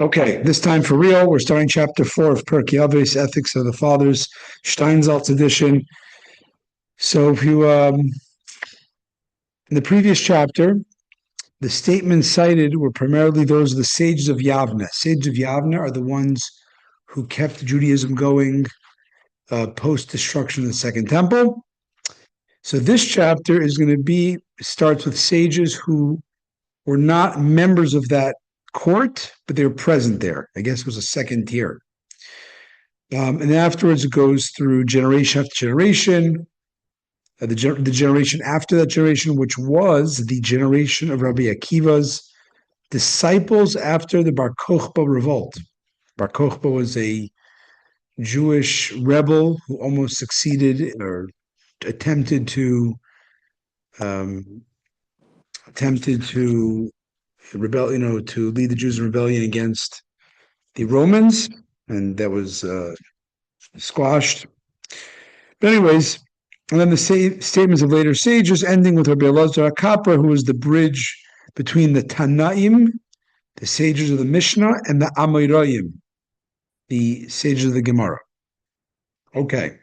Okay, this time for real. We're starting chapter 4 of Pirkei Avos, Ethics of the Fathers, Steinsaltz edition. So, if you in the previous chapter, the statements cited were primarily those of the sages of Yavna. Sages of Yavna are the ones who kept Judaism going post destruction of the Second Temple. So, this chapter is going to starts with sages who were not members of that court, but they were present there. I guess it was a second tier. And then afterwards, it goes through generation after generation, the generation after that generation, which was the generation of Rabbi Akiva's disciples after the Bar Kokhba revolt. Bar Kokhba was a Jewish rebel who almost succeeded or attempted to um, rebel, to lead the Jews in rebellion against the Romans, and that was squashed. But anyways, and then the statements of later sages, ending with Rabbi Elazar HaKapra, who was the bridge between the Tanaim, the sages of the Mishnah, and the Amoraim, the sages of the Gemara. Okay.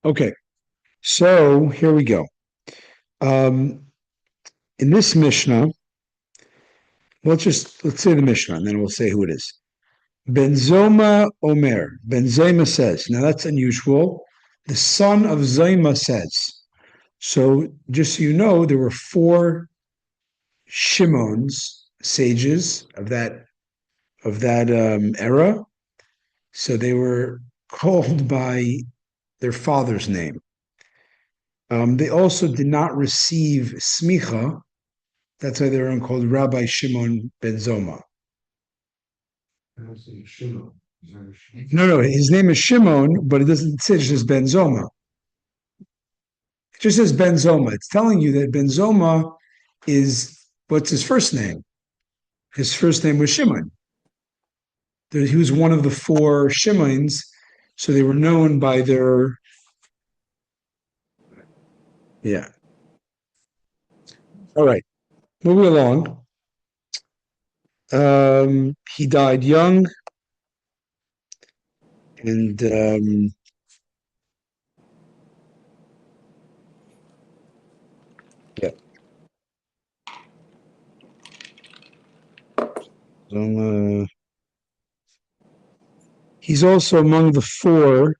Okay. So here we go. In this Mishnah, let's say the Mishnah, and then we'll say who it is. Benzoma Omer. Benzema says. Now that's unusual. The son of Zoma says. So just so you know, there were four Shimons, sages of that era. So they were called by their father's name. They also did not receive smicha. That's why they're called Rabbi Shimon ben Zoma. No, his name is Shimon, but it doesn't say it just Ben Zoma. It just says Ben Zoma. It's telling you that Ben Zoma is what's his first name. His first name was Shimon. He was one of the four Shimons, so they were known by their. Yeah. All right. Moving along. He died young, and yeah. So, he's also among the four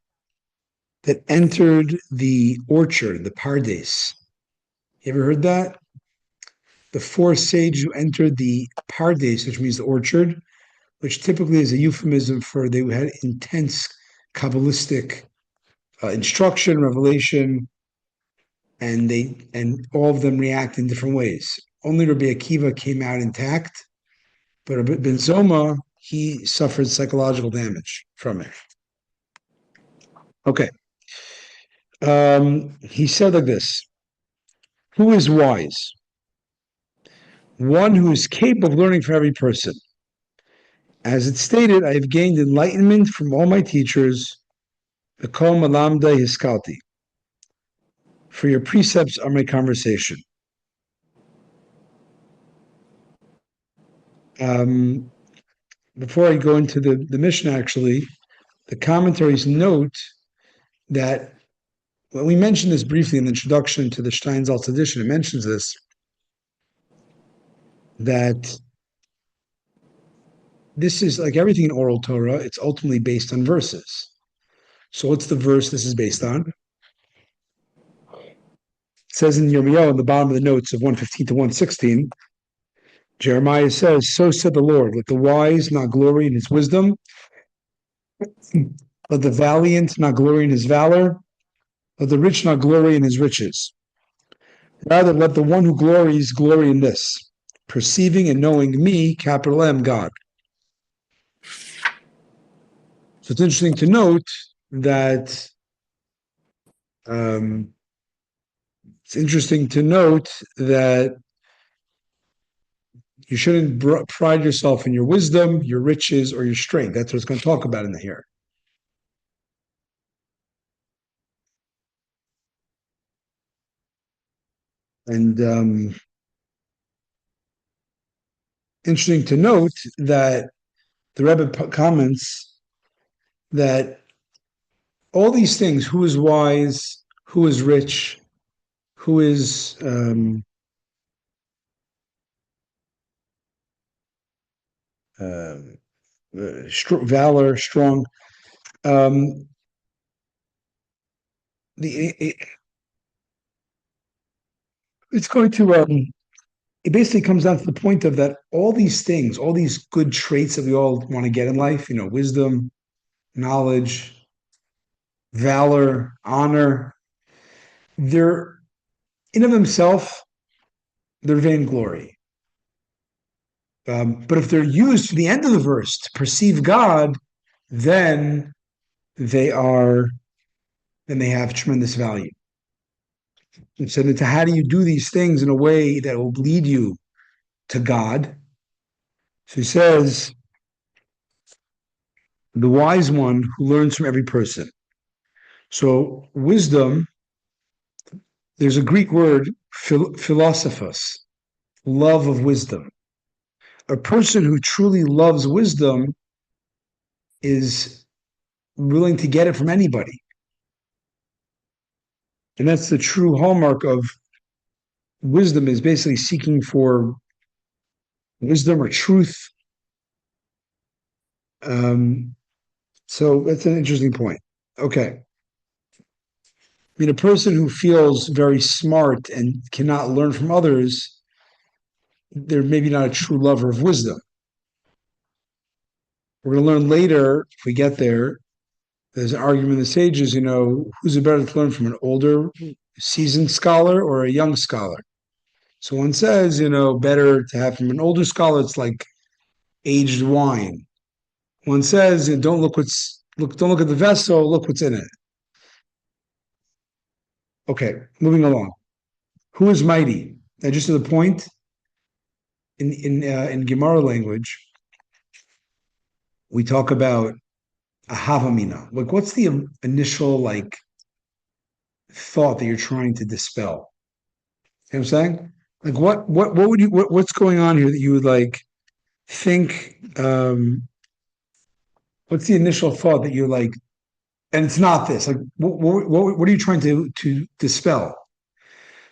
that entered the orchard, the Pardes. You ever heard that? The four sages who entered the Pardes, which means the orchard, which typically is a euphemism for they had intense Kabbalistic instruction, revelation, and all of them react in different ways. Only Rabbi Akiva came out intact, but Rabbi Ben Zoma, he suffered psychological damage from it. Okay. He said like this: who is wise? One who is capable of learning from every person. As it's stated, I have gained enlightenment from all my teachers. V'kol malamdai hiskalti. For your precepts are my conversation. Before I go into the Mishnah, actually, the commentaries note that when we mentioned this briefly in the introduction to the Steinsaltz edition, it mentions this, that this is like everything in oral Torah, it's ultimately based on verses. So what's the verse this is based on? It says in Yirmiyahu, in the bottom of the notes of 115 to 116, Jeremiah says, so said the Lord, let the wise not glory in his wisdom, let the valiant not glory in his valor, let the rich not glory in his riches. Rather, let the one who glories glory in this, perceiving and knowing me, capital M, God. So it's interesting to note that It's interesting to note that you shouldn't pride yourself in your wisdom, your riches, or your strength. That's what it's going to talk about in the here. And interesting to note that the Rebbe comments that all these things, who is wise, who is rich, who is uh, valor, strong, um, it's going to it basically comes down to the point of that all these things, all these good traits that we all want to get in life, wisdom, knowledge, valor, honor, they're in of themselves, they're vainglory. But if they're used to the end of the verse to perceive God, then they are, then they have tremendous value. And so, how do you do these things in a way that will lead you to God? So he says, the wise one who learns from every person. So wisdom, there's a Greek word, philosophos, love of wisdom. A person who truly loves wisdom is willing to get it from anybody. And that's the true hallmark of wisdom, is basically seeking for wisdom or truth. So that's an interesting point. Okay. I mean, a person who feels very smart and cannot learn from others, they're maybe not a true lover of wisdom. We're going to learn later, if we get there, there's an argument in the sages, who's it better to learn from, an older, seasoned scholar or a young scholar? So one says, better to have from an older scholar, it's like aged wine. One says, don't look don't look at the vessel, look what's in it. Okay, moving along. Who is mighty? Now, just to the point, in Gemara language, we talk about a havamina. Like, what's the initial thought that you're trying to dispel? You know what I'm saying? Like, what's going on here that you would think? What's the initial thought that you're like? And it's not this. Like, what are you trying to dispel?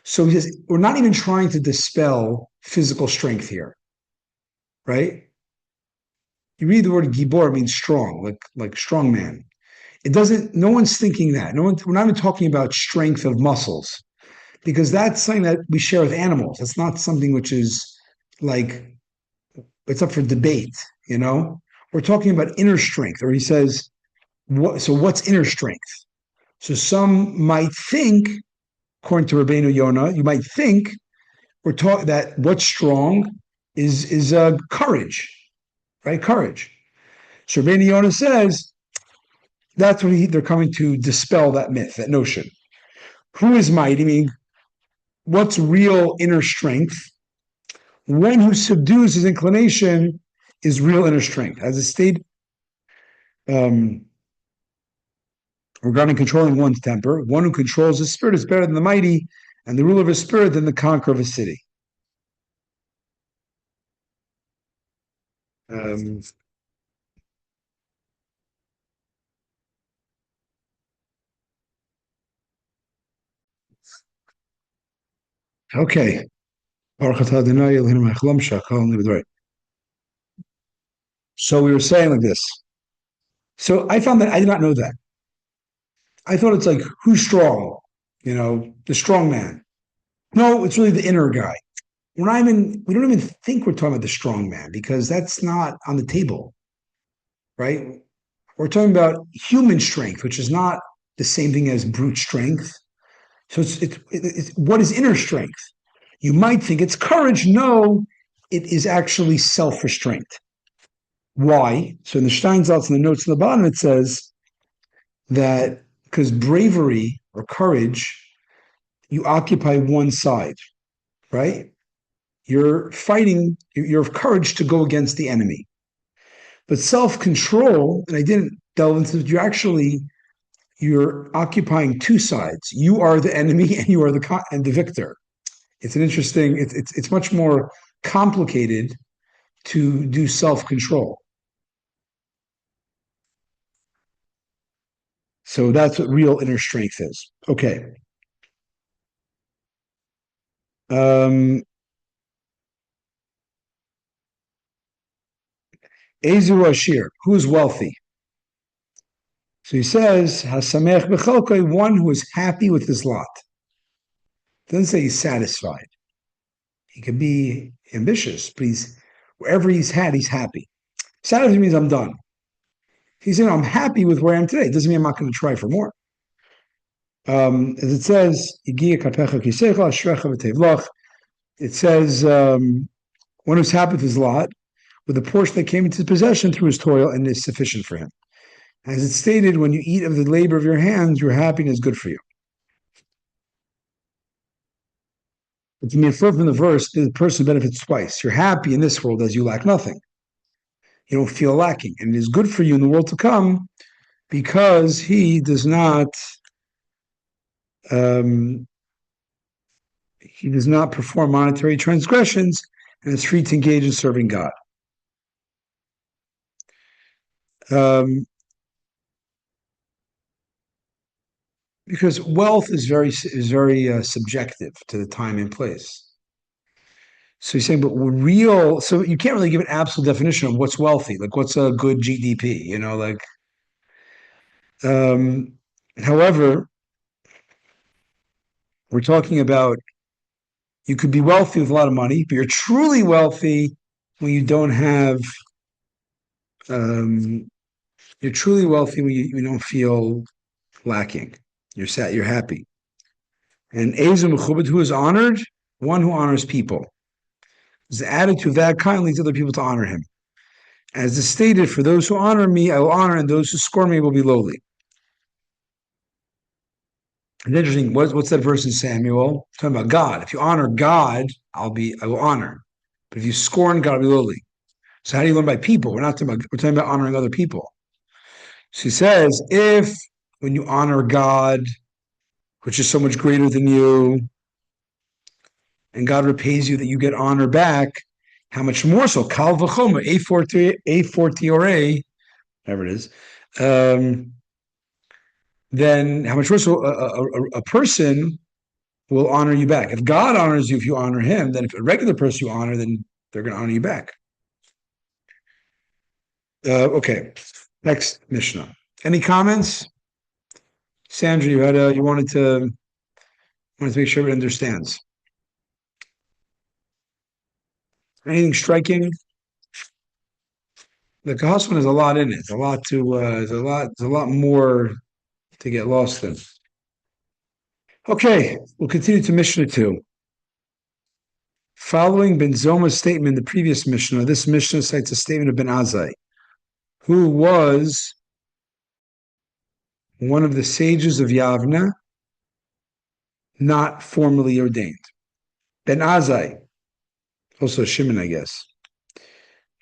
So he says, we're not even trying to dispel physical strength here, right? You read the word gibor, it means strong, like strong man. It doesn't. No one's thinking that. No one. We're not even talking about strength of muscles, because that's something that we share with animals. It's not something which is like, it's up for debate. We're talking about inner strength. Or he says, so what's inner strength? So some might think, according to Rabbeinu Yonah, you might think we're talking that what's strong is courage, right? Courage. So Rabbeinu Yonah says that's what they're coming to dispel that myth, that notion. Who is mighty? I mean, what's real inner strength? One who subdues his inclination is real inner strength. As a state regarding controlling one's temper, one who controls his spirit is better than the mighty, and the ruler of his spirit than the conqueror of a city. Okay. So we were saying like this. So I found that I did not know that. I thought it's like, who's strong? The strong man. No, it's really the inner guy. We don't even think we're talking about the strong man, because that's not on the table, right? We're talking about human strength, which is not the same thing as brute strength. So it's what is inner strength? You might think it's courage. No, it is actually self-restraint. Why? So in the Steinsaltz, in the notes at the bottom, it says that because bravery or courage you occupy one side, right? You're fighting, you have courage to go against the enemy. But self-control, and I didn't delve into it, you're occupying two sides. You are the enemy and you are the victor. It's an interesting, it's much more complicated to do self-control. So that's what real inner strength is. Okay. Ezu Ashir, who's wealthy? So he says, Hasamech Bechelkoi, one who is happy with his lot. Doesn't say he's satisfied. He could be ambitious, but wherever he's happy. Satisfied means I'm done. He's saying, I'm happy with where I am today. It doesn't mean I'm not going to try for more. As it says, it says, one who's happy with his lot, with the portion that came into his possession through his toil, and is sufficient for him. As it's stated, when you eat of the labor of your hands, your happiness is good for you. But to be inferred from the verse, the person benefits twice. You're happy in this world as you lack nothing. You don't feel lacking. And it is good for you in the world to come because he does not perform monetary transgressions and is free to engage in serving God. Because wealth is very subjective to the time and place. So you're saying, but so you can't really give an absolute definition of what's wealthy, like what's a good GDP, however, we're talking about you could be wealthy with a lot of money, but you're truly wealthy when you don't have, you're truly wealthy when you don't feel lacking. You're happy. And Ezu Mechubed, who is honored, one who honors people. His attitude of that kind leads other people to honor him. As is stated, for those who honor me, I will honor, and those who scorn me will be lowly. It's interesting. What's that verse in Samuel? It's talking about God. If you honor God, I will honor. But if you scorn God, I'll be lowly. So how do you learn by people? We're talking about honoring other people. So he says, if when you honor God, which is so much greater than you, and God repays you that you get honor back, how much more so? Kal v'chomer, a fortiore, whatever it is. Then how much more so a person will honor you back. If God honors you, if you honor him, then if a regular person you honor, then they're going to honor you back. Okay, next Mishnah. Any comments? Sandra, you wanted to make sure everyone understands. Anything striking? The Kahasman has a lot in it. There's a lot more to get lost in. Okay, we'll continue to Mishnah 2. Following Ben Zoma's statement in the previous Mishnah, this Mishnah cites a statement of Ben Azai, who was one of the sages of Yavna, not formally ordained. Ben Azai, also Shimon, I guess.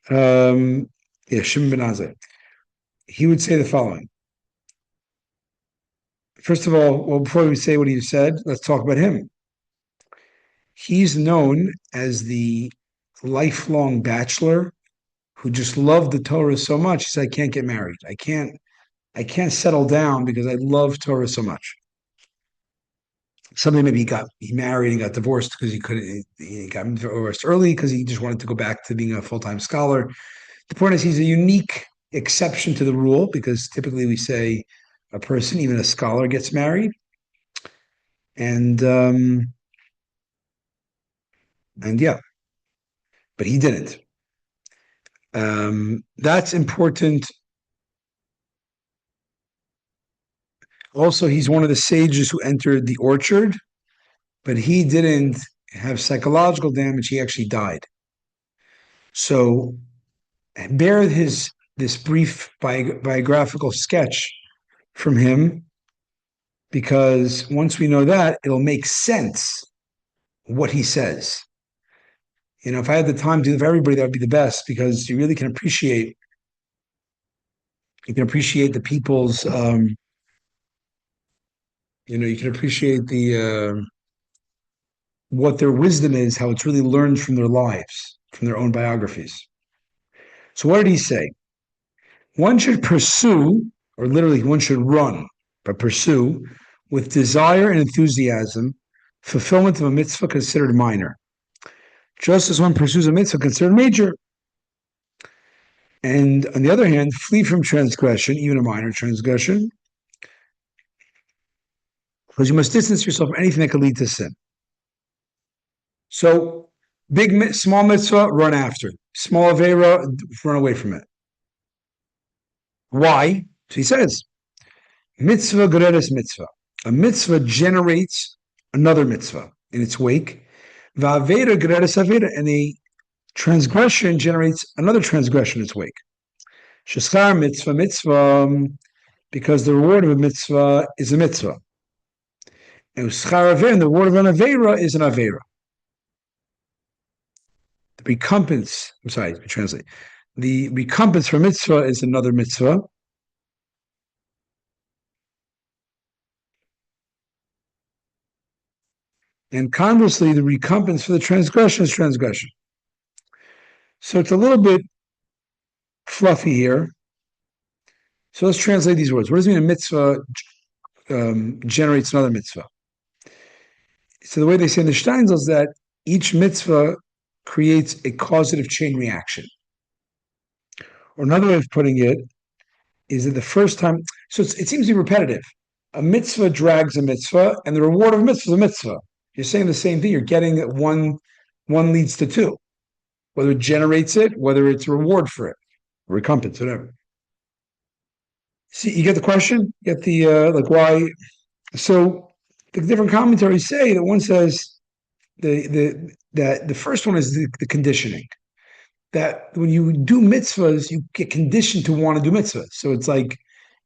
Shimon Ben Azai. He would say the following. First of all, before we say what he said, let's talk about him. He's known as the lifelong bachelor who just loved the Torah so much. He said, I can't get married. I can't settle down because I love Torah so much. Something maybe he married and got divorced because he got divorced early because he just wanted to go back to being a full-time scholar. The point is he's a unique exception to the rule because typically we say a person, even a scholar, gets married. And yeah, but he didn't. That's important. Also, he's one of the sages who entered the orchard, but he didn't have psychological damage. He actually died. So bear this brief biographical sketch from him. because once we know that, it'll make sense what he says. If I had the time to do it for everybody, that would be the best, because you really can appreciate the people's you can appreciate the what their wisdom is, how it's really learned from their lives, from their own biographies. So what did he say? One should pursue, or literally one should run, but pursue with desire and enthusiasm fulfillment of a mitzvah considered minor, just as one pursues a mitzvah considered major. And on the other hand, flee from transgression, even a minor transgression, because you must distance yourself from anything that could lead to sin. So, small mitzvah, run after. Small avera, run away from it. Why? So he says, mitzvah geredes mitzvah. A mitzvah generates another mitzvah in its wake. Va'avera geredes avera, and a transgression generates another transgression in its wake. Sheschar mitzvah, because the reward of a mitzvah is a mitzvah. And schar avera, and the reward of an avera is an avera. The recompense, let me translate. The recompense for mitzvah is another mitzvah. And conversely, the recompense for the transgression is transgression. So it's a little bit fluffy here. So let's translate these words. What does it mean a mitzvah generates another mitzvah? So the way they say in the Steinzal is that each mitzvah creates a causative chain reaction. Or another way of putting it is that the first time, so it seems to be repetitive. A mitzvah drags a mitzvah, and the reward of a mitzvah is a mitzvah. You're saying the same thing. You're getting that one leads to two, whether it generates it, whether it's a reward for it, recompense, whatever. See, you get the question? You get the like why? So the different commentaries say that one says that the first one is the conditioning. That when you do mitzvahs, you get conditioned to want to do mitzvahs. So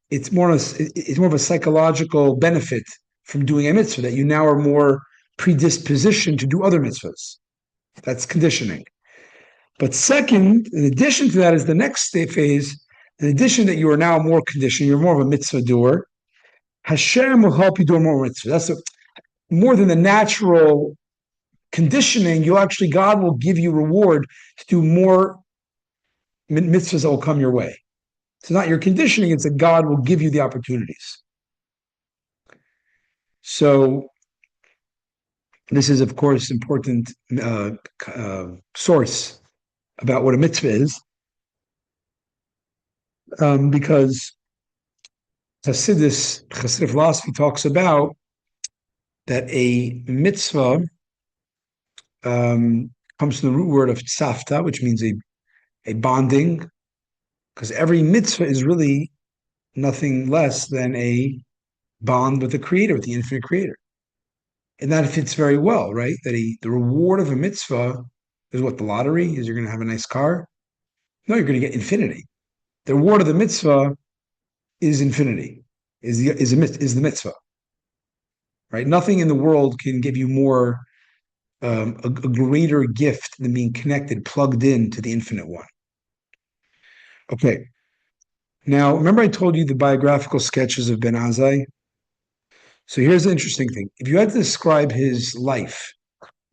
it's more of a psychological benefit from doing a mitzvah, that you now are more predispositioned to do other mitzvahs. That's conditioning. But second, in addition to that, is the next phase. In addition that you are now more conditioned, you're more of a mitzvah doer. Hashem will help you do more mitzvahs. That's more than the natural conditioning. God will give you reward to do more mitzvahs that will come your way. It's not your conditioning, it's that God will give you the opportunities. So this is, of course, important source about what a mitzvah is, because Hasidic philosophy talks about that a mitzvah comes from the root word of tzafta, which means a bonding, because every mitzvah is really nothing less than a bond with the Creator, with the infinite Creator. And that fits very well, right? That the reward of a mitzvah is what, the lottery is. You're going to have a nice car. No, you're going to get infinity. The reward of the mitzvah is infinity. Is the mitzvah, right? Nothing in the world can give you more a greater gift than being connected, plugged in to the infinite one. Okay. Now, remember I told you the biographical sketches of Ben Azai? So here's the interesting thing. If you had to describe his life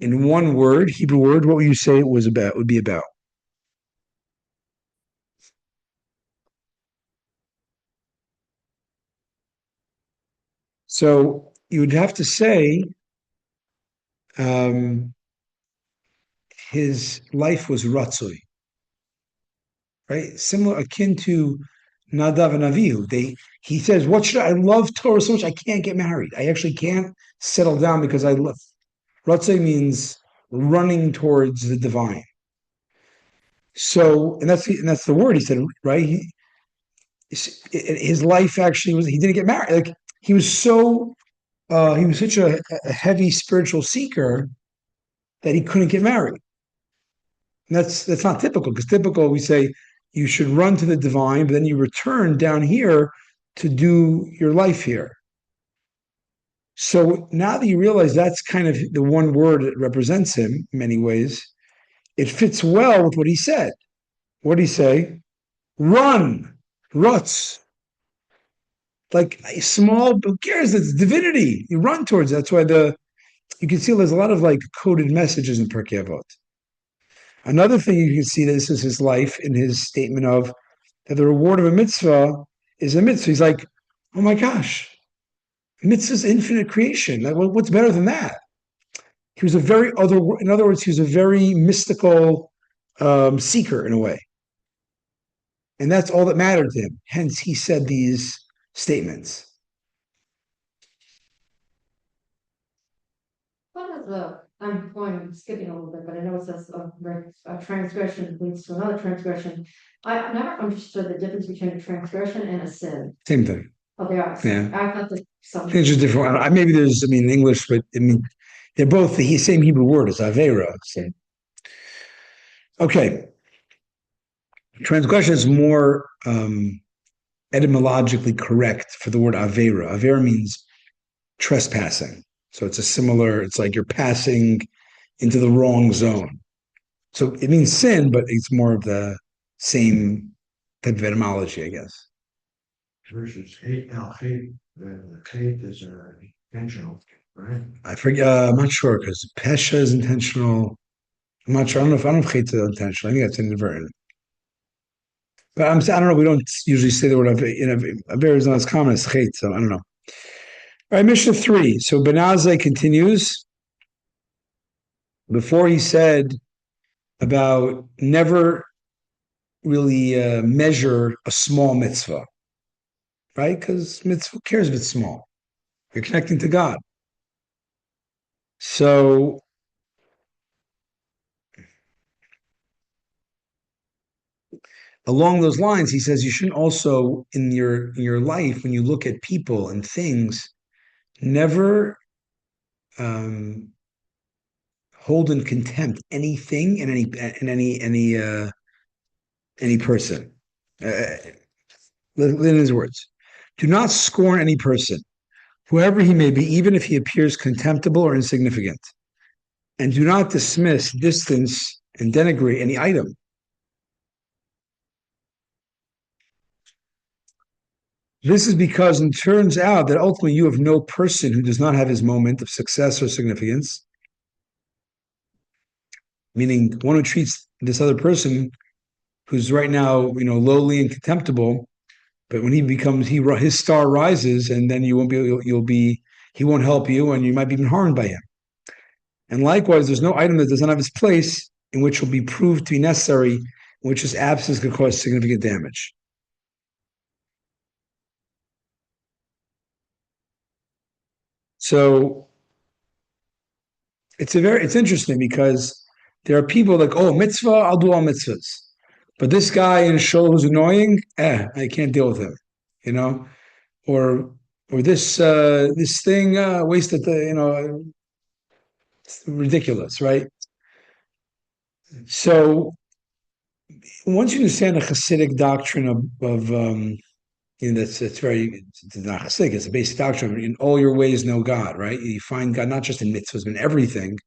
in one word, Hebrew word, what would you say it was about? Would be about? So you would have to say his life was ratzoi, right? Similar, akin to Nadav and Avihu. He says, I love Torah so much I can't get married. I actually can't settle down because I love. Ratzei means running towards the divine. So, and that's the word he said, right? His life actually he didn't get married. Like he was such a heavy spiritual seeker that he couldn't get married. And that's not typical, because typical we say you should run to the divine, but then you return down here to do your life here. So now that you realize that's kind of the one word that represents him in many ways, it fits well with what he said. What did he say? Run, ruts. Like a small, who cares? It's divinity. You run towards it. That's why you can see there's a lot of like coded messages in Pirkei Avot. Another thing you can see, this is his life in his statement of that the reward of a mitzvah is a mitzvah. He's like, oh my gosh, mitzvah's infinite creation. Like, what's better than that? He was in other words, he was a very mystical seeker in a way. And that's all that mattered to him. Hence, he said these statements. I'm skipping a little bit, but I know it says a transgression leads to another transgression. I never understood the difference between a transgression and a sin. Same thing. Oh, they are. Yeah. I thought that something. It's just different. Maybe there's, English, but they're both the same Hebrew word as Avera. So. Okay. Transgression is more etymologically correct for the word Avera. Avera means trespassing. So it's like you're passing into the wrong zone. So it means sin, but it's more of the same type of etymology, I guess. Versus hate, the hate is intentional, right? I forget. I'm not sure because pesha is intentional. I'm not sure. I don't know if hate is intentional. I think that's inadvertent. But I don't know. We don't usually say the word Avera is not as common as hate, so I don't know. All right, Mishnah 3. So Benazai continues. Before he said about never really measure a small mitzvah, right? Because mitzvah cares if it's small. You're connecting to God. So along those lines, he says you shouldn't also in your life when you look at people and things, never hold in contempt anything and any person. In his words, do not scorn any person, whoever he may be, even if he appears contemptible or insignificant, and do not dismiss, distance, and denigrate any item. This is because it turns out that ultimately you have no person who does not have his moment of success or significance, meaning one who treats this other person who's right now, lowly and contemptible, but when his star rises, and then he won't help you, and you might be even harmed by him. And likewise, there's no item that does not have its place in which will be proved to be necessary, in which its absence could cause significant damage. So it's interesting because there are people like, oh, mitzvah, I'll do all mitzvahs. But this guy in shul who's annoying, I can't deal with him, or this thing wasted it's ridiculous, right? So once you understand the Hasidic doctrine of it's very, it's not Hasidic, it's a basic doctrine. In all your ways, know God, right? You find God not just in mitzvahs, but in everything.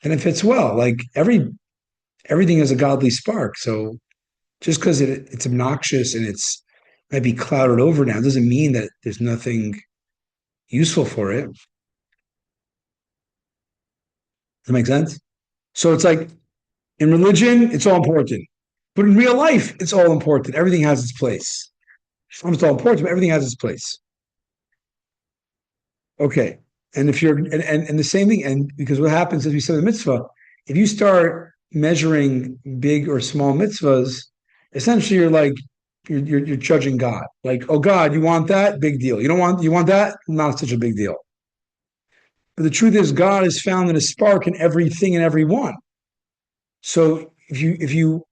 And it fits well. Like everything has a godly spark. So just because it's obnoxious and it's might be clouded over now doesn't mean that there's nothing useful for it. Does that make sense? So it's like in religion, it's all important. But in real life, it's all important. Everything has its place. It's all important, but everything has its place. Okay. And if you're and the same thing, and because what happens, as we said in the mitzvah, if you start measuring big or small mitzvahs, essentially you're judging God. Like, oh God, you want that? Big deal. You want that? Not such a big deal. But the truth is God is found in a spark in everything and everyone. So if you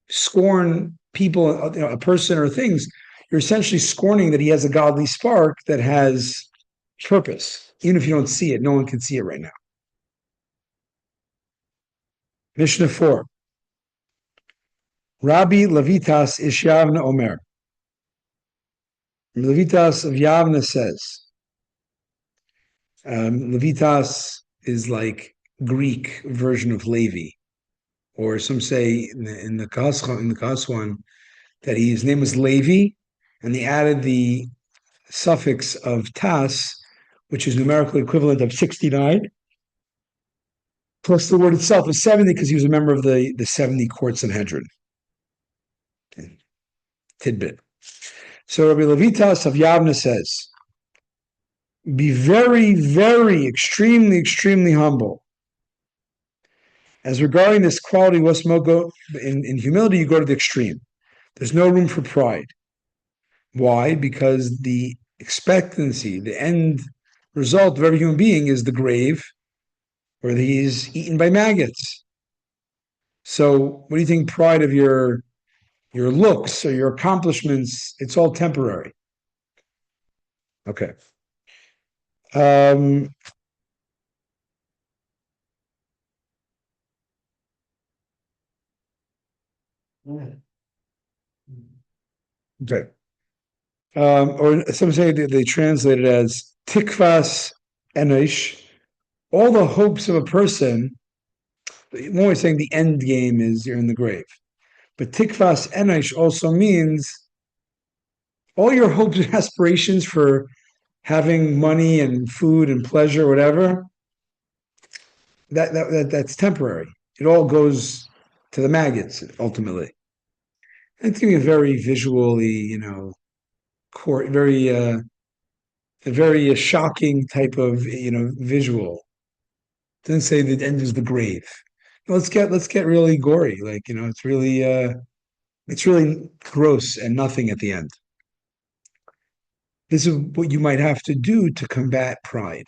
scorn people, a person or things, you're essentially scorning that he has a godly spark that has purpose. Even if you don't see it, no one can see it right now. Mishnah 4. Rabbi Levitas Ish Yavna Omer. Levitas of Yavna says, Levitas is like Greek version of Levi, or some say in the Kaswan that his name was Levi, and they added the suffix of tas, which is numerical equivalent of 69, plus the word itself is 70 because he was a member of the 70 court Sanhedrin. Okay. Tidbit. So Rabbi Levitas of Yavna says, be very, very, extremely, extremely humble. As regarding this quality, what's go in humility, you go to the extreme. There's no room for pride. Why? Because the expectancy, the end result of every human being is the grave, where he's eaten by maggots. So, what do you think? Pride of your looks or your accomplishments? It's all temporary. Okay. Okay. Or some say they translate it as tikvas enosh. All the hopes of a person. One way of saying the end game is you're in the grave. But tikvas enosh also means all your hopes and aspirations for having money and food and pleasure, whatever. That's temporary. It all goes to the maggots ultimately. It's gonna be a very visually, very a very shocking type of visual. It doesn't say the end is the grave. Let's get really gory. Like it's really gross and nothing at the end. This is what you might have to do to combat pride,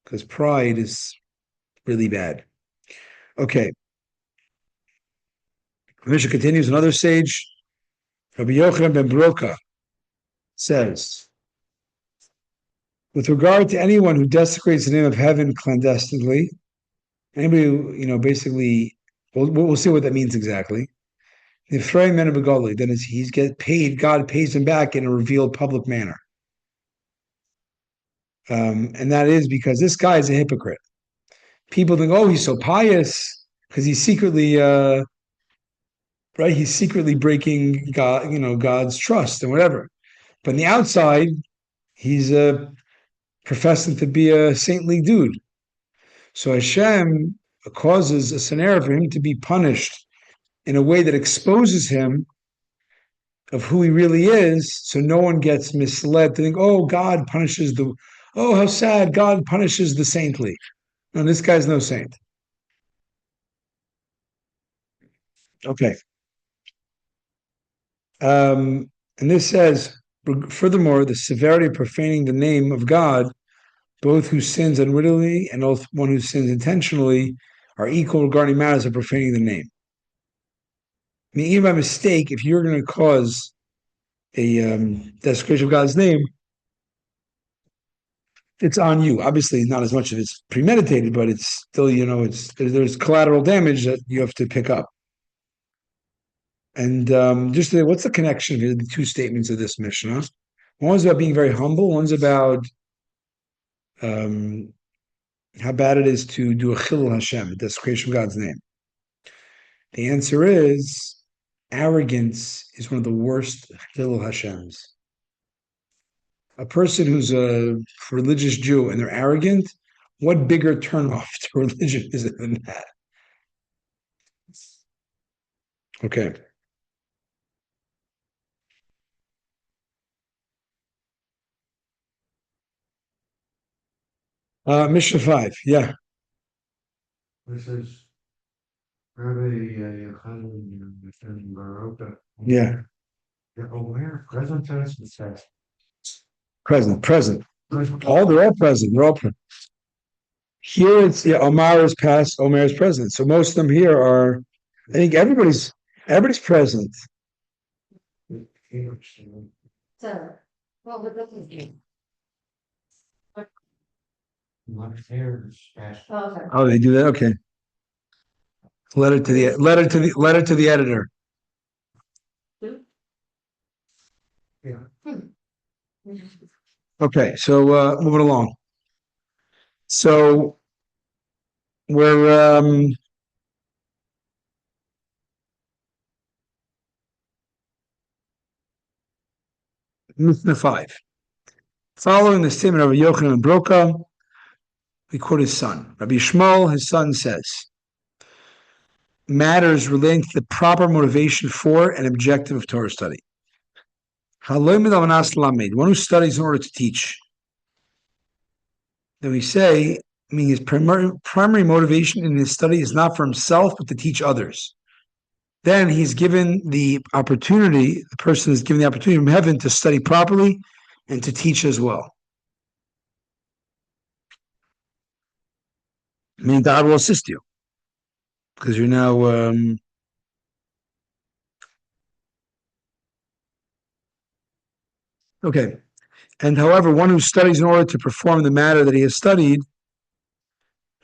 because pride is really bad. Okay. Mishnah continues. Another sage, Rabbi Yochanan ben Broka, says, with regard to anyone who desecrates the name of heaven clandestinely, anybody who, basically, we'll see what that means exactly. If throwing men of a then he's get paid, God pays him back in a revealed public manner. And that is because this guy is a hypocrite. People think, oh, he's so pious because he's secretly, right? He's secretly breaking God, God's trust and whatever. But on the outside, he's professing to be a saintly dude. So Hashem causes a scenario for him to be punished in a way that exposes him of who he really is, so no one gets misled to think, oh, God punishes how sad, God punishes the saintly. No, this guy's no saint. Okay. And this says, furthermore, the severity of profaning the name of God, both who sins unwittingly and one who sins intentionally, are equal regarding matters of profaning the name. I mean, even by mistake, if you're going to cause a desecration of God's name, it's on you. Obviously, not as much of it's premeditated, but it's still, there's collateral damage that you have to pick up. And what's the connection here? The two statements of this Mishnah. One's about being very humble. One's about how bad it is to do a chilul Hashem, a desecration of God's name. The answer is arrogance is one of the worst chilul Hashems. A person who's a religious Jew and they're arrogant, what bigger turnoff to religion is it than that? Okay. Mishnah 5, yeah. This is Rabbi Yochanan Baroka. Yeah. Where? Present tense, it says. Present. Oh, they're all present. They're all present. Here it's Omar is past, Omer is present. So most of them here are, I think everybody's present. So, well, but this is. Oh, okay. Oh, they do that? Okay. Letter to the editor. Yeah. Okay, so moving along. So we're Mishnah 5. Following the statement of Yochanan and Broka, we quote his son. Rabbi Shmuel, his son, says, matters relating to the proper motivation for and objective of Torah study. One who studies in order to teach. Then we say, I mean, his primary motivation in his study is not for himself, but to teach others. Then he's given the opportunity, the person is given the opportunity from heaven to study properly and to teach as well. I mean, God will assist you because you're now okay. And however, one who studies in order to perform the matter that he has studied,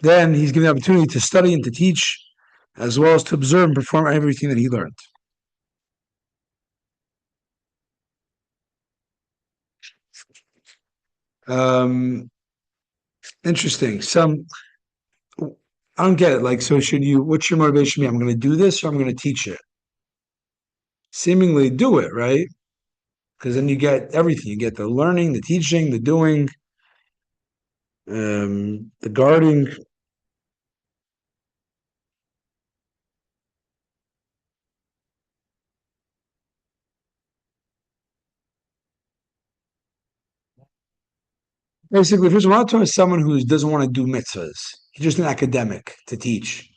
then he's given the opportunity to study and to teach, as well as to observe and perform everything that he learned. Interesting. I don't get it. Like, so what's your motivation be? I'm going to do this or I'm going to teach it? Seemingly do it, right? Because then you get everything. You get the learning, the teaching, the doing, the guarding. Basically, first of all, I'm talking to someone who doesn't want to do mitzvahs. He's just an academic to teach.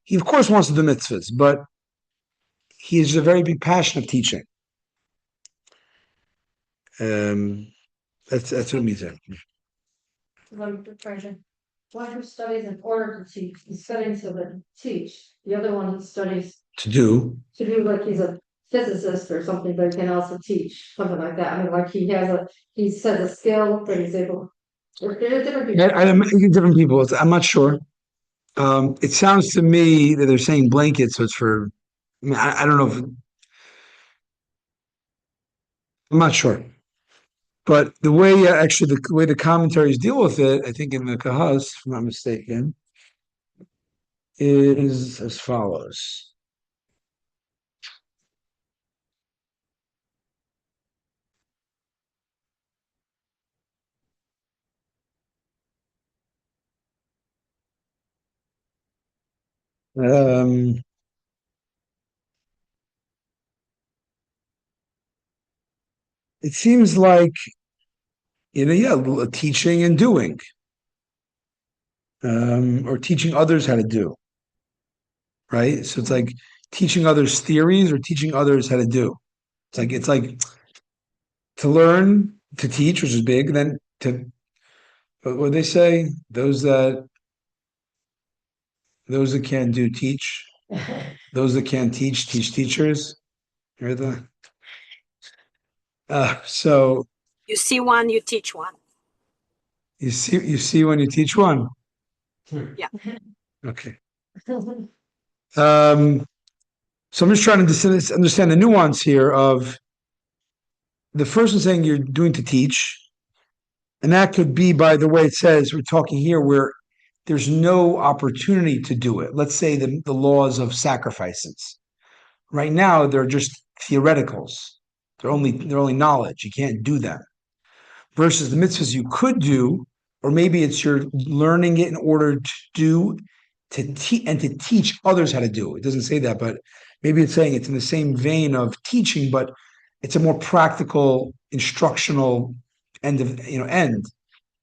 He, of course, wants to do mitzvahs, but he has a very big passion of teaching. That's what it means there. One who studies in order to teach, he's studying to teach. The other one he studies To do. like he's a physicist or something, but he can also teach, something like that. I mean, like he says a skill that he's able. There are different people. Different people. I'm not sure. It sounds to me that they're saying blanket, so it's for. I mean, I don't know if. I'm not sure. But the way the way the commentaries deal with it, I think in the Kahas, if I'm not mistaken, is as follows. It seems like teaching and doing, or teaching others how to do, right? So it's like teaching others theories or teaching others how to do. It's like to learn to teach, which is big. Then what they say, those that can't do teach, those that can't teach teachers. You heard that? So you see one, you teach one. You see when you teach one. Yeah. Okay. So I'm just trying to understand the nuance here of the first one saying you're doing to teach, and that could be by the way it says we're talking here where there's no opportunity to do it. Let's say the laws of sacrifices. Right now they're just theoreticals. They're only knowledge. You can't do them. Versus the mitzvahs you could do, or maybe it's you're learning it in order to teach others how to do it. It doesn't say that, but maybe it's saying it's in the same vein of teaching, but it's a more practical, instructional end.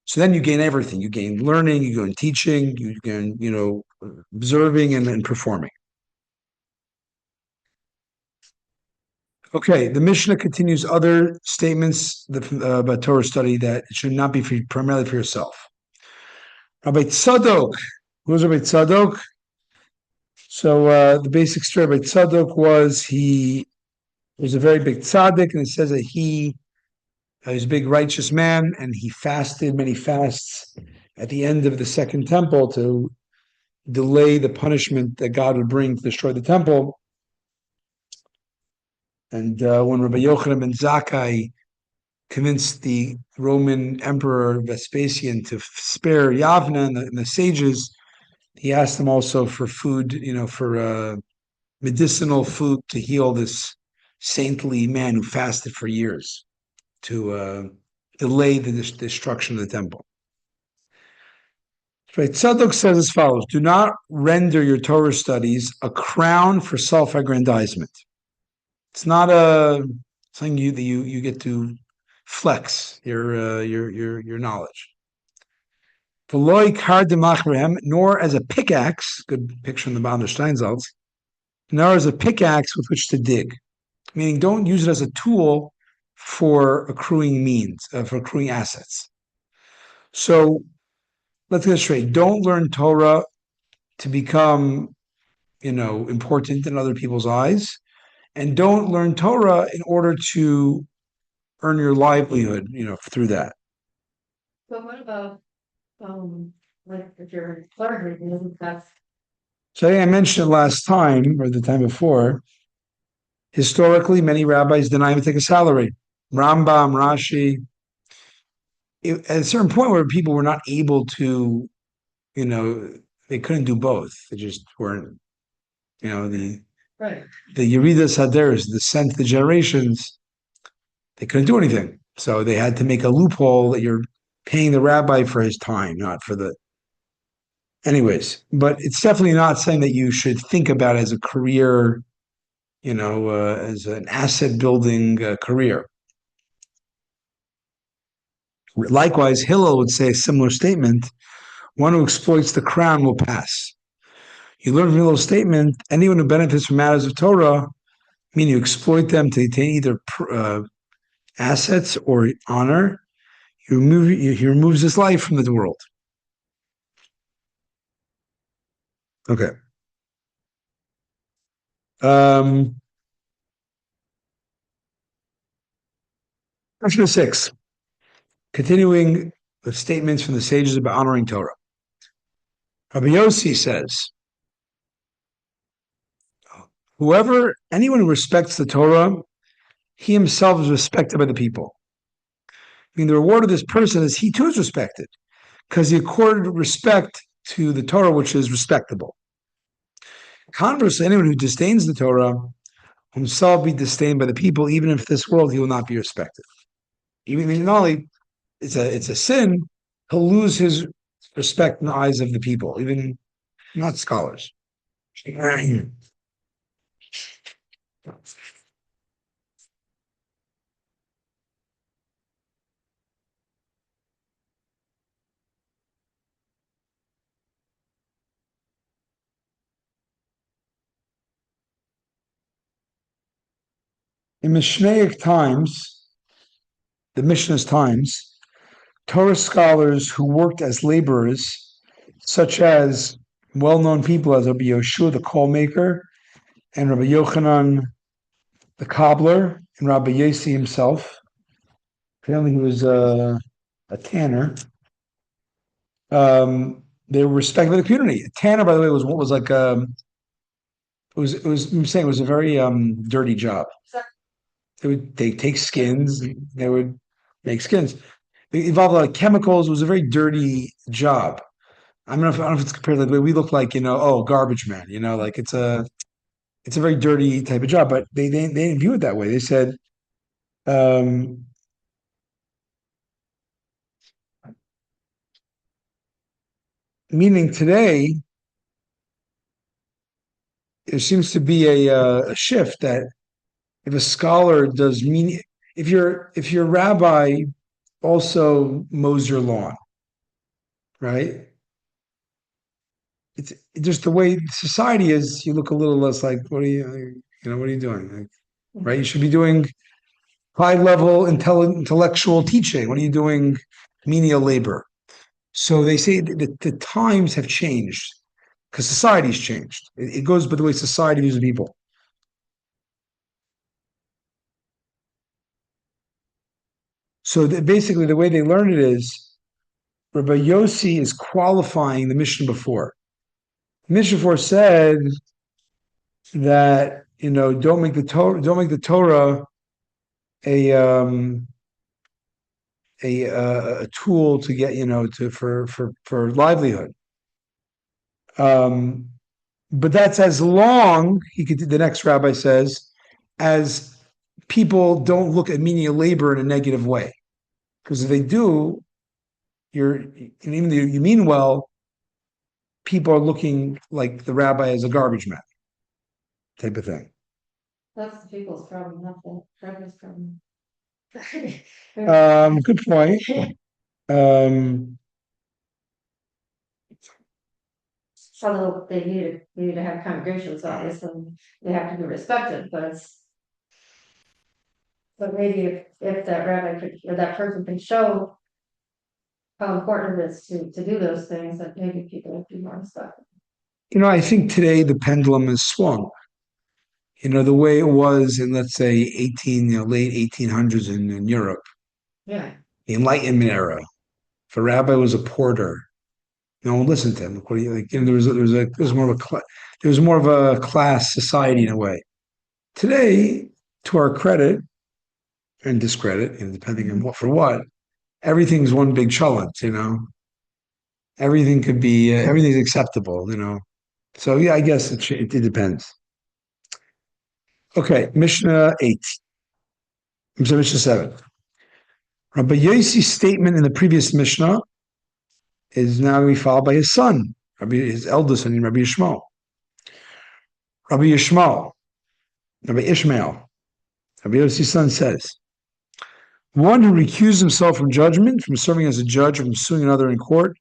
So then you gain everything. You gain learning, you gain teaching, you gain, observing and performing. Okay, the Mishnah continues other statements about Torah study that it should not be primarily for yourself. Rabbi Tzadok, who's Rabbi Tzadok? So the basic story of Rabbi Tzadok was he was a very big tzaddik, and it says that he was a big righteous man, and he fasted many fasts at the end of the second temple to delay the punishment that God would bring to destroy the temple. And when Rabbi Yochanan ben Zakkai convinced the Roman Emperor Vespasian to spare Yavna and the sages. He asked them also for food, for medicinal food to heal this saintly man who fasted for years to delay the destruction of the temple. Right. Tzadok says as follows: do not render your Torah studies a crown for self-aggrandizement. It's not something you get to flex your knowledge. Nor as a pickaxe, good picture in the bottom of Steinsaltz, nor as a pickaxe with which to dig. Meaning, don't use it as a tool for accruing for accruing assets. So let's get straight. Don't learn Torah to become, important in other people's eyes, and don't learn Torah in order to earn your livelihood, through that. But what about, like if you're clergy, that's, So I mentioned it last time or the time before. Historically, many rabbis deny even take a salary. Rambam, Rashi. At a certain point where people were not able to, they couldn't do both. They just weren't, right, the Yeridas Haderes, the descent of the generations, they couldn't do anything. So they had to make a loophole that you're paying the rabbi for his time, not for the. Anyways, but it's definitely not saying that you should think about it as a career, as an asset building career. Likewise, Hillel would say a similar statement: one who exploits the crown will pass. You learn from Hillel's statement, anyone who benefits from matters of Torah, meaning you exploit them to attain either assets or honor, he removes his life from the world. Okay. Question 6. Continuing with statements from the sages about honoring Torah. Rabbi Yossi says, anyone who respects the Torah, he himself is respected by the people. I mean, the reward of this person is he too is respected because he accorded respect to the Torah, which is respectable. Conversely, anyone who disdains the Torah himself be disdained by the people, even if this world he will not be respected. Even not only it's a sin, he'll lose his respect in the eyes of the people, even not scholars. In Mishnaic times, the Mishnah's times, Torah scholars who worked as laborers, such as well-known people as Rabbi Yoshua, the coal maker, and Rabbi Yochanan, the cobbler, and Rabbi Yossi himself. Apparently, he was a tanner. They were respected by the community. A tanner, by the way, was like I'm saying it was a very dirty job. They take skins, they would make skins. It involved a lot of chemicals. It was a very dirty job. I don't know if it's compared to the way we look like, garbage man, like it's a very dirty type of job, but they didn't view it that way. They said, meaning today, there seems to be a shift that if a scholar does mean, if your rabbi also mows your lawn, right? It's just the way society is. You look a little less like, what are you doing? Like, right? You should be doing high level intellectual teaching. What are you doing? Menial labor. So they say that the times have changed because society's changed. It goes by the way society views people. So basically, the way they learn it is Rabbi Yossi is qualifying the mission before. The mission before said that don't make the Torah a a tool to get, for livelihood. But that's as long, the next rabbi says, as people don't look at menial labor in a negative way. Because if they do, even though you mean well, people are looking like the rabbi as a garbage man type of thing. That's the people's problem, not the rabbi's problem. Good point. Although they need to have congregations, obviously, they have to be respected, but maybe if that rabbi could, or that person can show how important it is to do those things, that maybe people would be more respectful. I think today the pendulum has swung. The way it was in, let's say, late 1800s in Europe, Yeah, the Enlightenment era. If a rabbi was a porter, no one listened to him. What do you like? There was more of a class society in a way. Today, to our credit and discredit, depending on what, everything's one big cholent. Everything could be, everything's acceptable. So yeah, I guess it depends. Okay, Mishnah 8. I'm sorry, Mishnah 7. Rabbi Yossi's statement in the previous Mishnah is now going to be followed by his son, his eldest son, Rabbi Yishmael. Rabbi Ishmael, Rabbi Yossi's son says, one who recuses himself from judgment, from serving as a judge, or from suing another in court,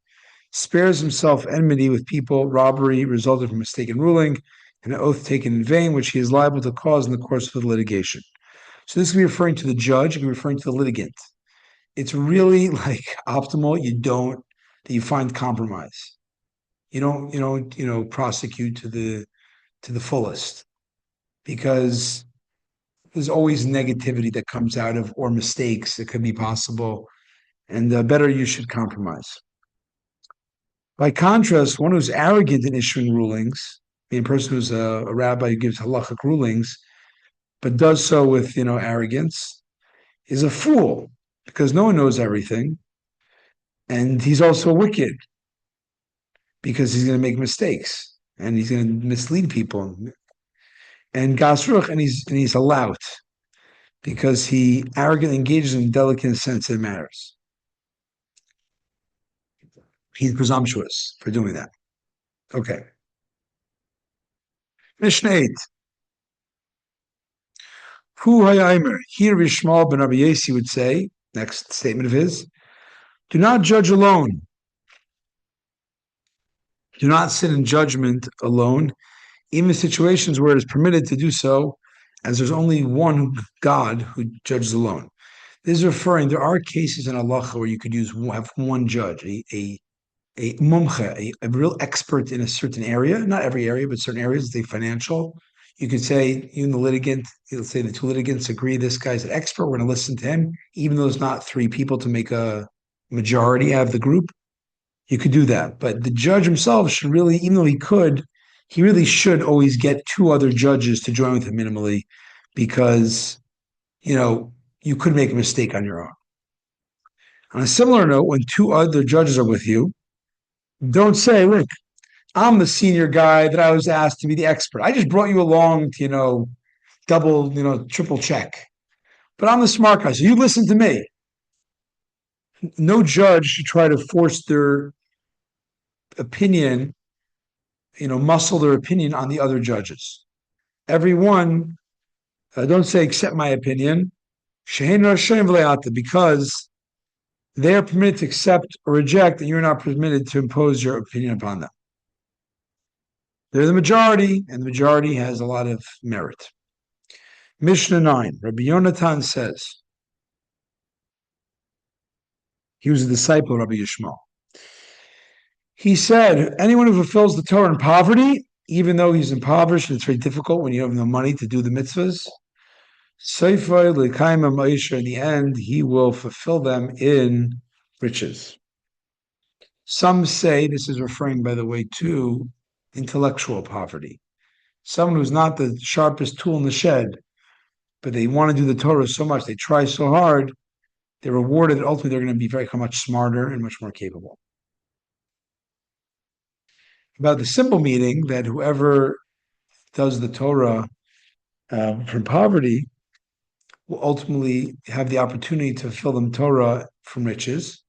spares himself enmity with people, robbery resulting from mistaken ruling, and an oath taken in vain, which he is liable to cause in the course of the litigation. So this can be referring to the judge, it can be referring to the litigant. It's really like optimal that you find compromise. You don't prosecute to the fullest, because there's always negativity that comes out of, or mistakes that could be possible, and better you should compromise. By contrast, one who's arrogant in issuing rulings, a person who's a rabbi who gives halachic rulings, but does so with arrogance, is a fool, because no one knows everything, and he's also wicked because he's going to make mistakes and he's going to mislead people. And gasruch, and he's a lout because he arrogantly engages in delicate and sensitive matters. He's presumptuous for doing that. Okay. Mishnah 8. Hu hayaimer. Here Rishmal ben Rabbi Yossi would say, next statement of his, do not judge alone. Do not sit in judgment alone, even in situations where it is permitted to do so, as there's only one God who judges alone. This is referring, there are cases in halacha where you could have one judge, a mumche, a real expert in a certain area, not every area, but certain areas, the financial. You could say, even the litigant, let's say the two litigants agree, this guy's an expert, we're going to listen to him, even though there's not three people to make a majority out of the group. You could do that. But the judge himself should really, even though he really should always get two other judges to join with him minimally, because, you could make a mistake on your own. On a similar note, when two other judges are with you, don't say, look, I'm the senior guy that I was asked to be the expert. I just brought you along to, double, triple check. But I'm the smart guy, so you listen to me. No judge should try to force their opinion, muscle their opinion on the other judges. Everyone, don't say, accept my opinion, because they're permitted to accept or reject, and you're not permitted to impose your opinion upon them. They're the majority, and the majority has a lot of merit. Mishnah 9, Rabbi Yonatan says, he was a disciple of Rabbi Yishmael. He said, anyone who fulfills the Torah in poverty, even though he's impoverished, and it's very difficult when you have no money to do the mitzvahs, in the end, he will fulfill them in riches. Some say this is referring, by the way, to intellectual poverty. Someone who's not the sharpest tool in the shed, but they want to do the Torah so much, they try so hard, they're rewarded. Ultimately, they're going to be very much smarter and much more capable. About the simple meaning that whoever does the Torah from poverty will ultimately have the opportunity to fill them Torah from riches.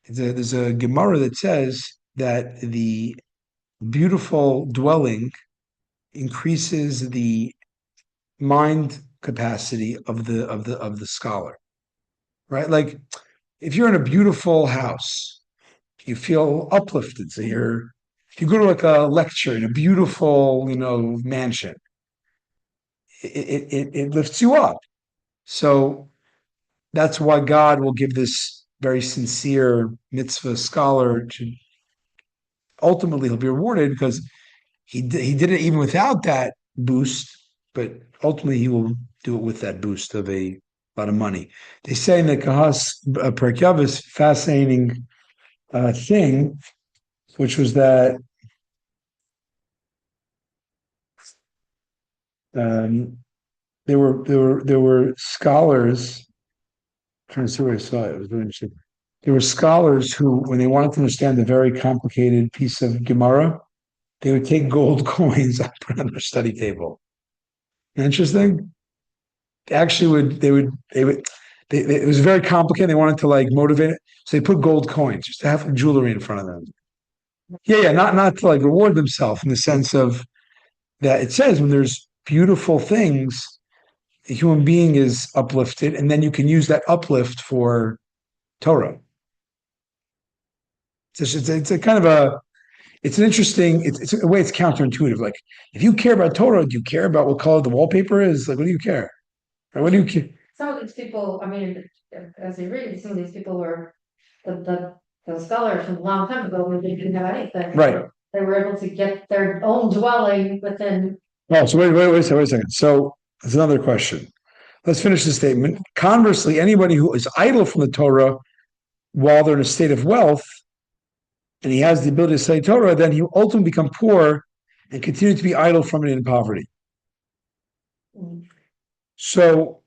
There's a Gemara that says that the beautiful dwelling increases the mind capacity of the scholar, right? Like if you're in a beautiful house, you feel uplifted. So if you go to like a lecture in a beautiful, mansion, it lifts you up. So that's why God will give this very sincere mitzvah scholar to ultimately he'll be rewarded because he did it even without that boost, but ultimately he will do it with that boost of a lot of money. They say in the Kahas Perek Yavis, fascinating thing, which was that there were scholars. I'm trying to see where I saw it. It was very interesting. There were scholars who, when they wanted to understand a very complicated piece of Gemara, they would take gold coins and put on their study table. Interesting. It was very complicated. They wanted to like motivate it. So they put gold coins just to have jewelry in front of them. Yeah, not to like reward themselves in the sense of that it says when there's beautiful things, the human being is uplifted, and then you can use that uplift for Torah. It's a kind of it's an interesting, it's a way it's counterintuitive. Like if you care about Torah, do you care about what color the wallpaper is? Like, what do you care? Or what do you care? Some of these people, I mean, as you read, some of these people were the scholars from a long time ago when they didn't have anything. Right. They were able to get their own dwelling within. Oh, so wait a second. So that's another question. Let's finish the statement. Conversely, anybody who is idle from the Torah while they're in a state of wealth, and he has the ability to study Torah, then he will ultimately become poor and continue to be idle from it in poverty. So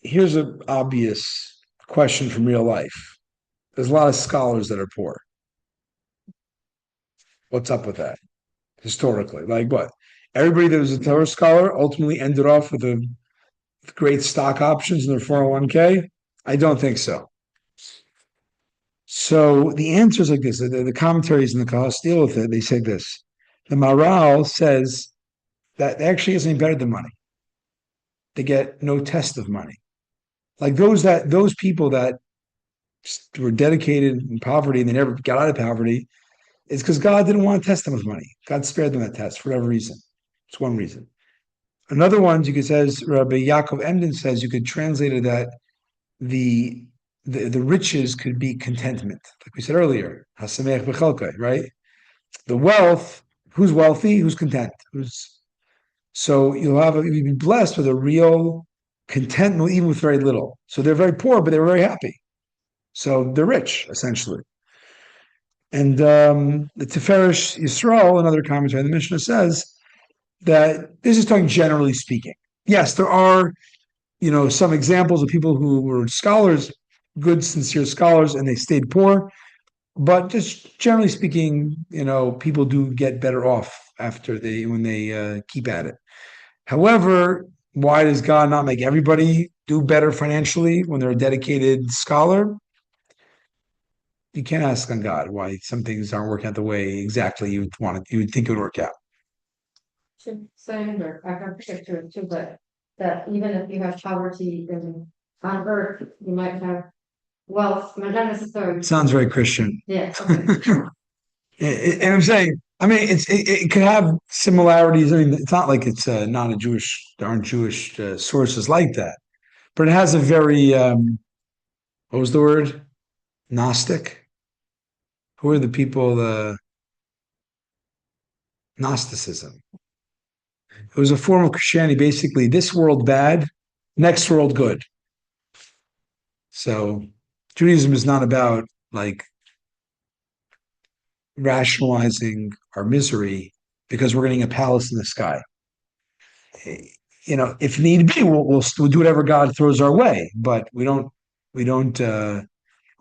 here's an obvious question from real life. There's a lot of scholars that are poor. What's up with that? Historically, like what? Everybody that was a Torah scholar ultimately ended off with great stock options in their 401k? I don't think so. So the answer is like this. The commentaries in the Kahas deal with it. They say this. The Maharal says that actually isn't any better than money. They get no test of money. Like those people that were dedicated in poverty and they never got out of poverty, it's because God didn't want to test them with money. God spared them that test for whatever reason. It's one reason. Another one, you could says Rabbi Yaakov Emden says you could translate it that the riches could be contentment, like we said earlier, hasamech b'chelkai, right? The wealth, who's wealthy, who's content, so you'll be blessed with a real contentment, even with very little. So they're very poor, but they were very happy. So they're rich, essentially. And the Tiferes Yisrael, another commentary in the Mishnah, says that this is talking generally speaking. Yes, there are, some examples of people who were scholars, good, sincere scholars, and they stayed poor. But just generally speaking, people do get better off when they keep at it. However, why does God not make everybody do better financially when they're a dedicated scholar? You can't ask on God why some things aren't working out the way exactly you would think it would work out. Saying, or I have pictures too, but that even if you have poverty on earth, you might have wealth, but not necessarily. Sounds very Christian. Yeah. Okay. And I'm saying, it could have similarities. I mean, it's not like it's not a Jewish, there aren't Jewish sources like that, but it has a very, what was the word? Gnostic? Who are the people, Gnosticism? It was a form of Christianity, basically, this world bad, next world good. So Judaism is not about like rationalizing our misery because we're getting a palace in the sky. If need be, we'll do whatever God throws our way, but we don't We don't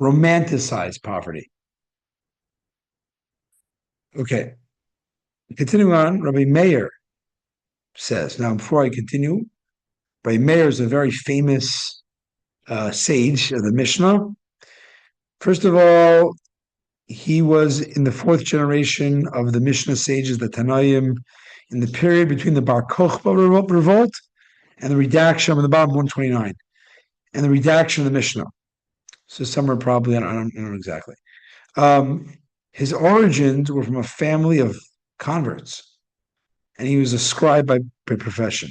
romanticize poverty. Okay. Continuing on, Rabbi Meir says, now before I continue, Rabbi Meir is a very famous sage of the Mishnah. First of all, he was in the fourth generation of the Mishnah sages, the Tanaim, in the period between the Bar Kokhba revolt and the redaction on the bottom 129, and the redaction of the Mishnah. So somewhere probably, I don't know exactly. His origins were from a family of converts, and he was a scribe by profession.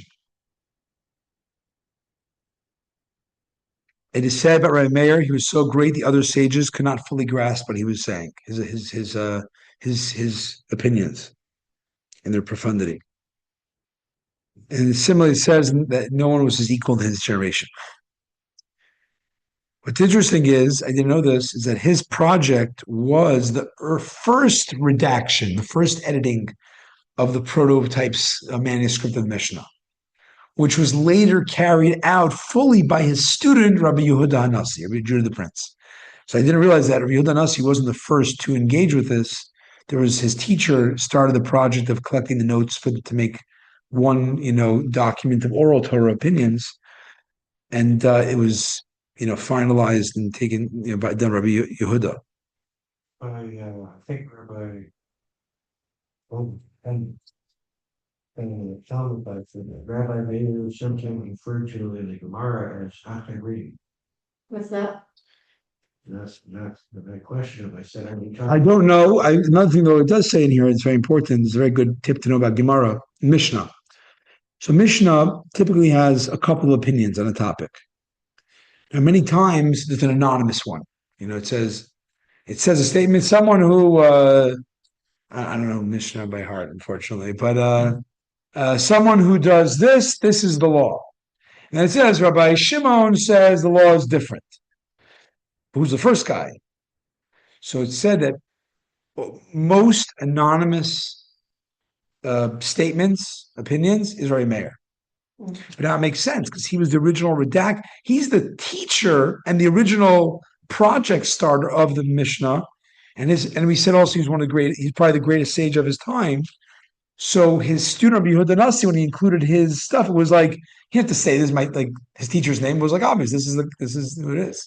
It is said about Rabbi Meir, he was so great the other sages could not fully grasp what he was saying, his opinions and their profundity. And similarly, it says that no one was his equal in his generation. What's interesting is, I didn't know this, is that his project was the first redaction, the first editing of the prototype's manuscript of the Mishnah, which was later carried out fully by his student, Rabbi Yehuda Hanassi, Rabbi Judah the Prince. So I didn't realize that Rabbi Yehuda Hanassi wasn't the first to engage with this. There was his teacher started the project of collecting the notes to make one, document of oral Torah opinions, and it was, finalized and taken, by Rabbi Yehuda. I think Rabbi, and Talmud, Rabbi Meir is sometimes referred to in the Gemara as Achari. What's that? That's the question. I said, I don't know. Another thing, though, it does say in here, it's very important. It's a very good tip to know about Gemara, Mishnah. So Mishnah typically has a couple of opinions on a topic. Now, many times there's an anonymous one. It says a statement, someone who, I don't know Mishnah by heart, unfortunately, but someone who does this is the law. And it says, Rabbi Shimon says the law is different. Who's the first guy? So it said that most anonymous statements, opinions, is Rabbi Meir. But now it makes sense because he was the original redact. He's the teacher and the original project starter of the Mishnah. And we said also he's he's probably the greatest sage of his time. So his student, Rabbi Yehuda Hanassi, when he included his stuff, it was like, he had to say this, his teacher's name was like obvious. This is who it is.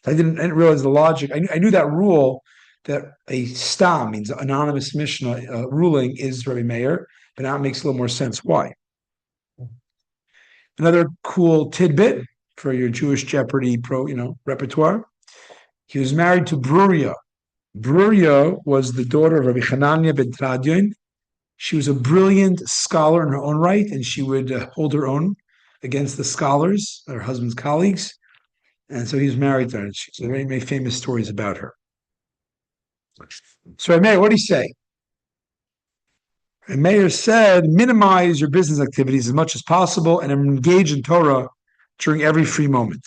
I didn't realize the logic. I knew that rule that a stam means anonymous Mishnah ruling is Rabbi Meir, but now it makes a little more sense why. Another cool tidbit for your Jewish Jeopardy repertoire. He was married to Bruria. Bruria was the daughter of Rabbi Hanania ben Tradion. She was a brilliant scholar in her own right, and she would hold her own against the scholars, her husband's colleagues. And so he was married to her, and she's very, very famous stories about her. So Meir, what did he say? And Meir said, minimize your business activities as much as possible and engage in Torah during every free moment.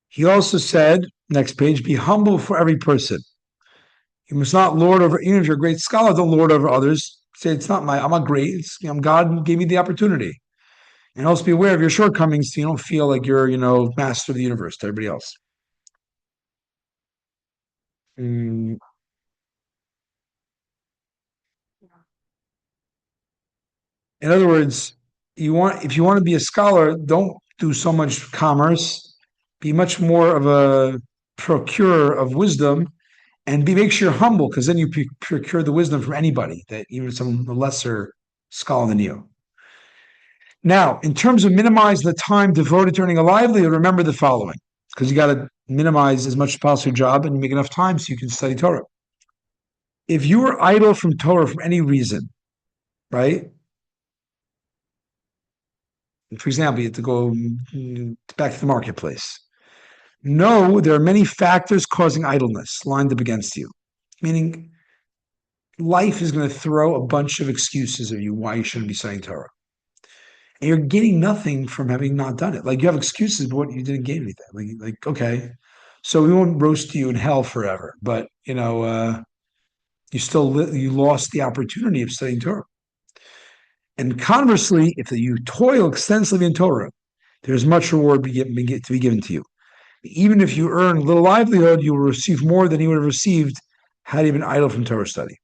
He also said, next page, be humble for every person. You must not lord over, even if you're a great scholar, don't lord over others. Say, I'm not great. God gave me the opportunity. And also be aware of your shortcomings so you don't feel like you're, master of the universe to everybody else. In other words, if you want to be a scholar, don't do so much commerce. Be much more of a procurer of wisdom, and make sure you're humble, because then you procure the wisdom from anybody, that even some lesser scholar than you. Now, in terms of minimize the time devoted to earning a livelihood, remember the following, because you got to minimize as much as possible your job and make enough time so you can study Torah. If you are idle from Torah for any reason, right? For example, you have to go back to the marketplace. No, there are many factors causing idleness lined up against you. Meaning, life is going to throw a bunch of excuses at you why you shouldn't be studying Torah. And you're getting nothing from having not done it. Like, you have excuses, but you didn't gain anything. Like, okay, so we won't roast you in hell forever, but you lost the opportunity of studying Torah. And conversely, if you toil extensively in Torah, there's much reward to be given to you. Even if you earn little livelihood, you will receive more than you would have received had he been idle from Torah study.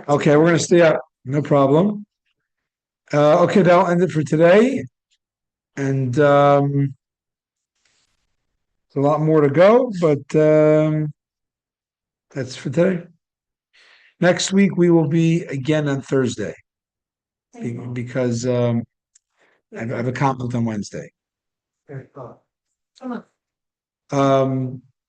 Okay, we're gonna stay out. No problem. Okay, that'll end it for today. And there's a lot more to go, but that's for today. Next week we will be again on Thursday because I have a conflict on Wednesday. Okay, go. Come on.